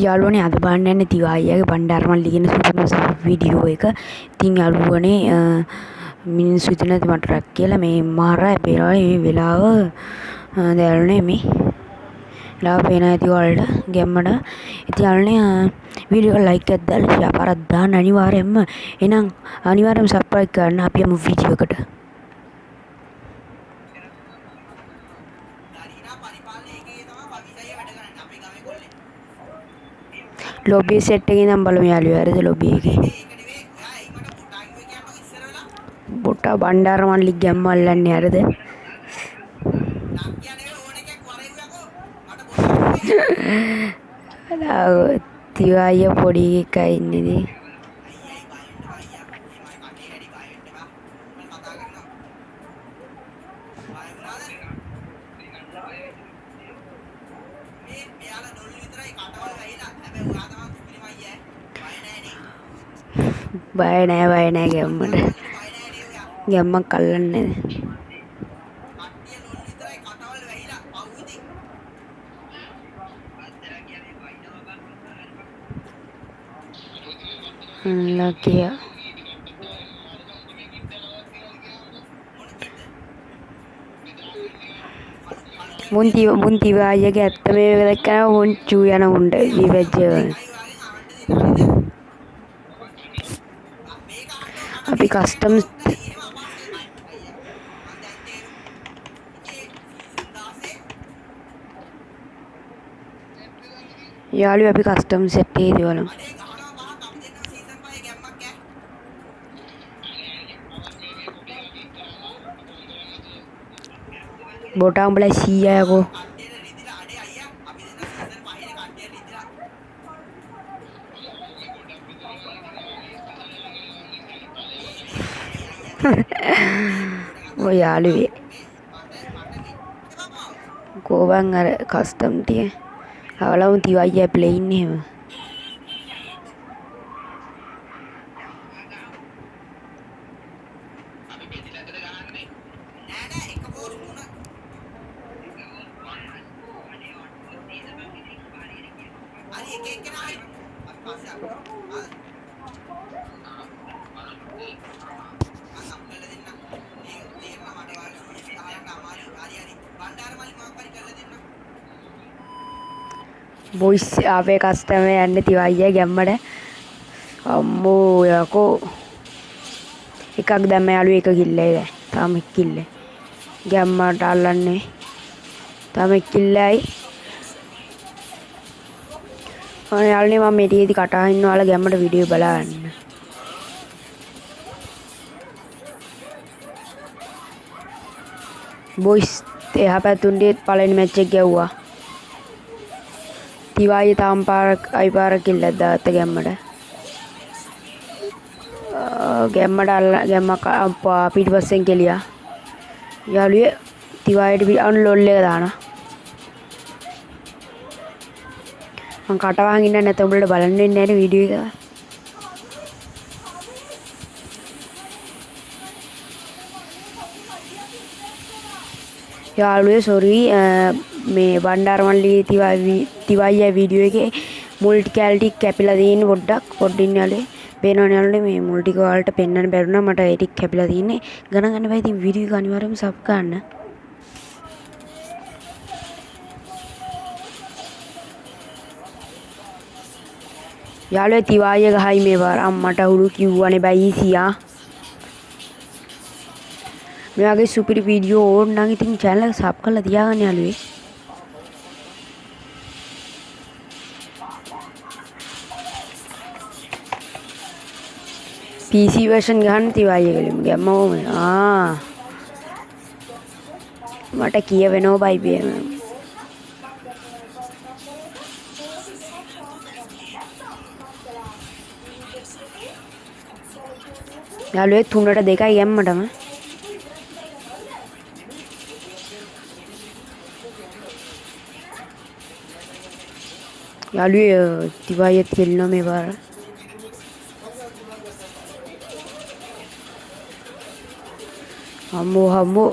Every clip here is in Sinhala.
යාළුවනේ අද බලන්න යන්නේ තිවායියාගේ බණ්ඩාරමල්ලි කියන සුපර් වීඩියෝ එක. ඉතින් යාළුවනේ මිනිස්සු හිතන ඇති මට රැක් කියලා මේ මාරා පේනවා මේ වෙලාව දැල්නේ මේ වෙලාව පේන ඇති වලට ගැම්මඩ. ඉතින් යාළුවනේ වීඩියෝ එක ලයික් එකක් දාලා ෂෙයා කරලා දාන්න අනිවාර්යයෙන්ම. එහෙනම් අනිවාර්යයෙන්ම සබ්ස්ක්‍රයිබ් කරන්න. අපි යමු වීඩියෝ එකට. ලොබි සෙට් එකේ නම් බලමු යාළුවෝ. හරිද ලොබි එකේ. බොටා බණ්ඩාරමල්ලි ගැම්ම අල්ලන්නේ හරිද? තිවායියා පොඩි එකයි ඉන්නේ. බය නෑ ගැම්මට. ගැම්මක් අල්ලන්නේ ලකිය මුන් තිවායියාගේ ඇත්ත මේ දැක්කම මුන් චූ යන උණ්ඩ විවැජ්ජ අපි කස්ටම්ස් යාළුවෝ අපි කස්ටම් සෙට් එකේ දාලා බොටා උඹලා සීයායකෝ ඔය යාළුවේ ගෝවන් අර කස්ටම් තිය අවලවුන් තිවායියා ප්ලේන් එහෙම බොයිස් ආවේ කස්ටමර් යන්නේ තිවායියා ගැම්මට අම්මෝ යකෝ එකක් දැම්ම යාළුවෝ එක කිල්ලයි දැන් තාම එක් කිල්ලයි ගැම්මට අල්ලන්නේ තාම එක් කිල්ලයි අනේ යාළුවනේ මම මෙතනදී කටා ඉන්න ඔයාලා ගැම්මට වීඩියෝ බලන්න බොයිස් එහා පැතුන්ගේ පළවෙනි මැච් එක ගැව්වා තිවායියා තාම පාර කිල්ලක් දාත්ත ගැම්මට ගැම්මක් පිටිපස්සෙන් කෙලියා යාළුවේ තිවායියට අන්ලෝල් එක දානවා මං කටවහන් ඉන්න නැත්නම් උඹලට බලන්න වෙන්නේ නැහැ වීඩියෝ එක යාළුවේ සෝරි මේ බණ්ඩාරමල්ලි තිවායියා වීඩියෝ එකේ මුල් කැලිටි කැපිලා තියෙන්නේ පොඩ්ඩින් යාළුවේ පේනවනේ යාළුවේ මේ මුල් ටික වලට පෙන්වන්න බැරුණා මට ඒ ටික කැපිලා තියෙන්නේ ගණන් ගන්න බෑ ඉතින් වීඩියෝ එක අනිවාර්යයෙන්ම සබ් කරන්න යාළුවේ තිවායියා ගහයි මේ පාර අම්මට උරු කිව්වනේ බයි සියා මේ වගේ සුපිරි වීඩියෝ ඕන නම් ඉතින් channel එක සබ් කරලා තියාගන්න යාළුවේ PC version ගන්න තිවායියා ගලිමු ගැම්මම මට කියවෙනව බයි බියම යාළුවේ 3ට 2යි ගැම්මටම යාළුවේ තිවායියත් කෙල්ලනවා මේ පාර අම්මෝ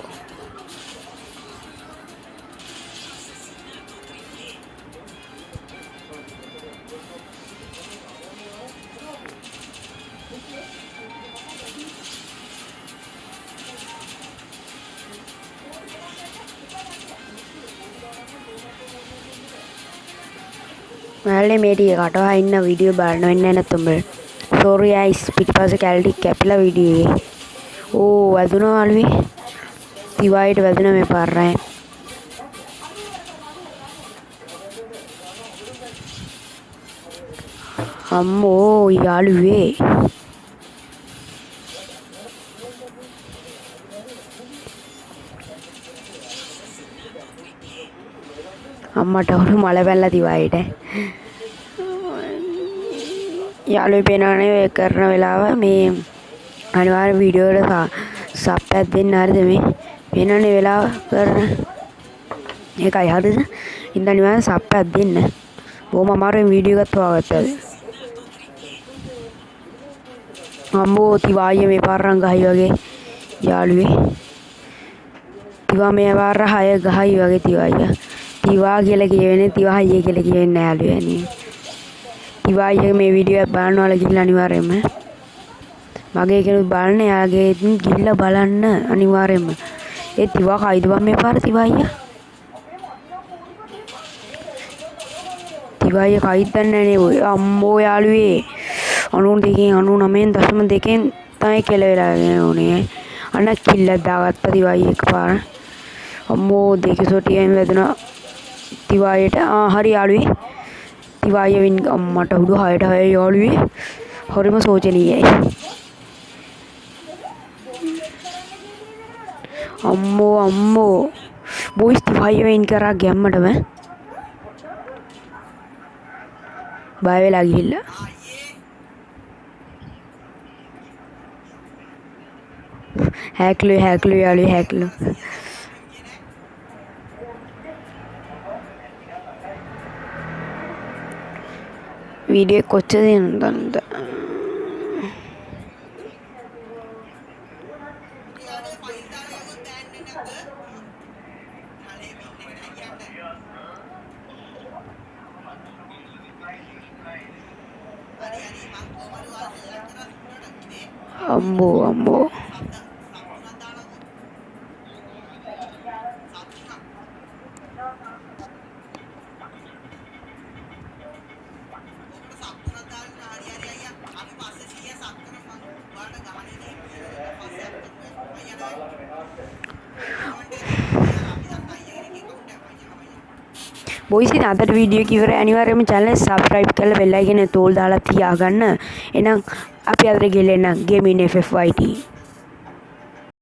ඔයාලේ මේ ටික කටවා ඉන්න වීඩියෝ බලන්න වෙන්නේ නැත්නම් සෝරි ගයිස් පිටිපස්සේ කැලටි කැපිලා වීඩියෝ එකේ ඕ වැදුනා අලුවේ තිවායිට වැදුනා මේ පාරයි අම්මෝ යාළුවේ අම්මට උණු මල පැනලා තිවායිට යාළුවේ පේනවනේ ඔය කරන වෙලාව මේ අනිවාර්ය වීඩියෝ වල සබ් එකක් දෙන්න හරිද මේ පේනවනේ වෙලාව කරන ඒකයි හරිද ඉතින් අනිවාර්ය සබ් එකක් දෙන්න බොහොම අමාරුවෙන් වීඩියෝ එකක් හොයාගත්තා අම්මෝ තිවායේ මේ පාරන් ගහයි වගේ යාළුවේ තිවා මේ පාර 6 ගහයි වගේ තිවායියා තිවා කියලා කියවෙන්නේ තිවාහිය කියලා කියවෙන්නේ නැහැ යාළුවනේ තිවාහිය මේ වීඩියෝ එක බලන්න ඕලා ගිහලා අනිවාර්යයෙන්ම මගේ කෙනෙක් බලන්න යාගේ ගිහලා බලන්න අනිවාර්යයෙන්ම ඒ තිවා කයිද බම් මේ පාර තිවාහිය තිවාහිය කයිද දන්නේ නැහැ අම්මෝ යාළුවේ 99.2 තමයි කෙලවෙලා උනේ අන්න කිල්ලක් දාගත්තා තිවාහිය එකපාර අම්මෝ දෙකසොටියෙන් වැදුනා තිවායට හරි යාළුවේ තිවාය වින් අම්මට උඩු 6ට 6 යාළුවේ හරිම සෝචනීයයි අම්මෝ බොයිස් තිවාය වින් කරා ගැම්මටම බය වෙලා ගිහිල්ලා හැක්ලු යාළුවේ හැක්ලු වීඩියෝ කොච්චර දෙනවද අම්මෝ බොයිස් ඉතින් අදට වීඩියෝ එක ඉවරයි අනිවාර්යයෙන්ම channel එක subscribe කරලා bell icon එක තෝල් දාලා තියාගන්න එහෙනම් අපි අදට ගෙලෙන්න gaming FFYT